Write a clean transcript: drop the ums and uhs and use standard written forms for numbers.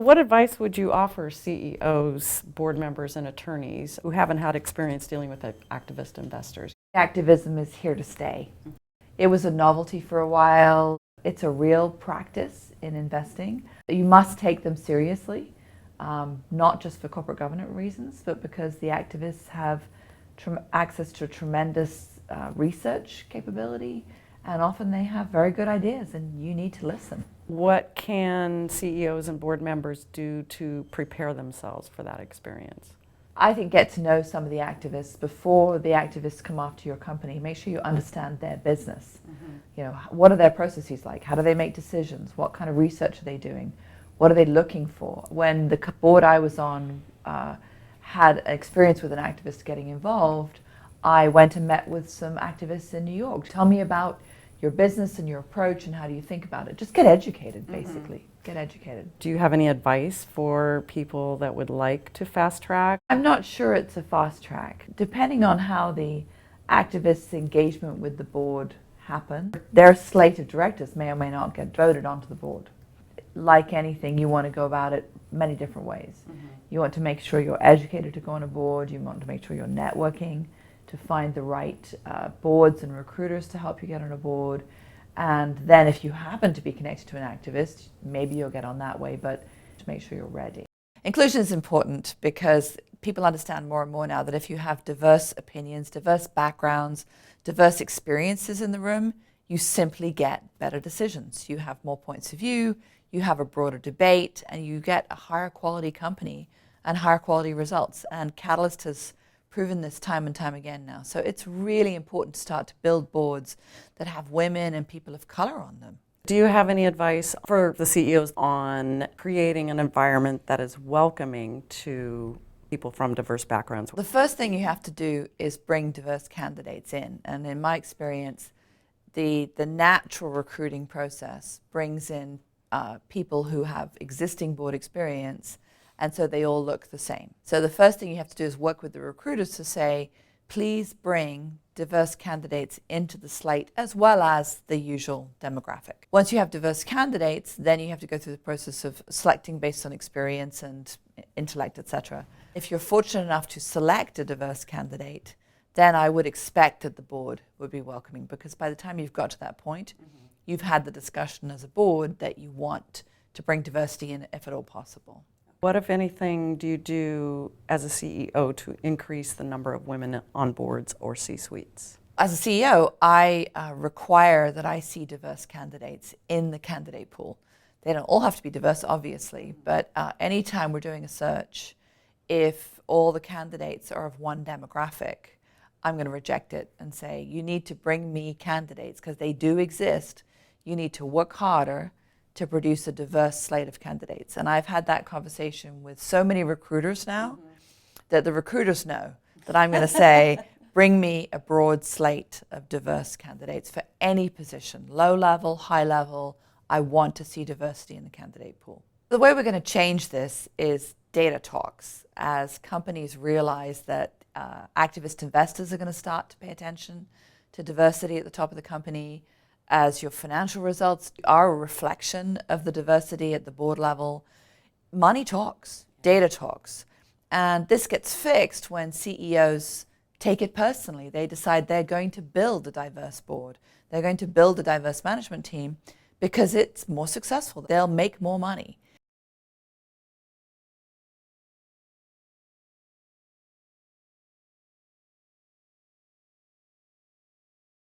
What advice would you offer CEOs, board members, and attorneys who haven't had experience dealing with activist investors? Activism is here to stay. It was a novelty for a while. It's a real practice in investing. You must take them seriously, not just for corporate governance reasons, but because the activists have access to tremendous research capability, and often they have very good ideas, and you need to listen. What can CEOs and board members do to prepare themselves for that experience? I think get to know some of the activists before the activists come after your company. Make sure you understand their business. You know, what are their processes like? How do they make decisions? What kind of research are they doing? What are they looking for? When the board I was on had experience with an activist getting involved, I went and met with some activists in New York. Tell me about your business and your approach and how do you think about it. Just get educated, basically. Get educated. Do you have any advice for people that would like to fast track? I'm not sure it's a fast track. Depending on how the activists' engagement with the board happen, their slate of directors may or may not get voted onto the board. Like anything, you want to go about it many different ways. You want to make sure you're educated to go on a board. You want to make sure you're networking to find the right boards and recruiters to help you get on a board. And then if you happen to be connected to an activist, maybe you'll get on that way, but to make sure you're ready. Inclusion is important because people understand more and more now that if you have diverse opinions, diverse backgrounds, diverse experiences in the room, you simply get better decisions. You have more points of view, you have a broader debate, and you get a higher quality company and higher quality results. And Catalyst has proven this time and time again now. So it's really important to start to build boards that have women and people of color on them. Do you have any advice for the CEOs on creating an environment that is welcoming to people from diverse backgrounds? The first thing you have to do is bring diverse candidates in. And in my experience, the natural recruiting process brings in people who have existing board experience, and so they all look the same. So the first thing you have to do is work with the recruiters to say, please bring diverse candidates into the slate as well as the usual demographic. Once you have diverse candidates, then you have to go through the process of selecting based on experience and intellect, etc. If you're fortunate enough to select a diverse candidate, then I would expect that the board would be welcoming, because by the time you've got to that point, you've had the discussion as a board that you want to bring diversity in if at all possible. What, if anything, do you do as a CEO to increase the number of women on boards or C-suites? As a CEO, I require that I see diverse candidates in the candidate pool. They don't all have to be diverse, obviously, but anytime we're doing a search, if all the candidates are of one demographic, I'm going to reject it and say, you need to bring me candidates because they do exist. You need to work harder to produce a diverse slate of candidates. And I've had that conversation with so many recruiters now that the recruiters know that I'm going to say, bring me a broad slate of diverse candidates for any position, low level, high level. I want to see diversity in the candidate pool. The way we're going to change this is data talks. As companies realize that activist investors are going to start to pay attention to diversity at the top of the company, as your financial results are a reflection of the diversity at the board level, money talks, data talks. And this gets fixed when CEOs take it personally. They decide they're going to build a diverse board. They're going to build a diverse management team because it's more successful. They'll make more money.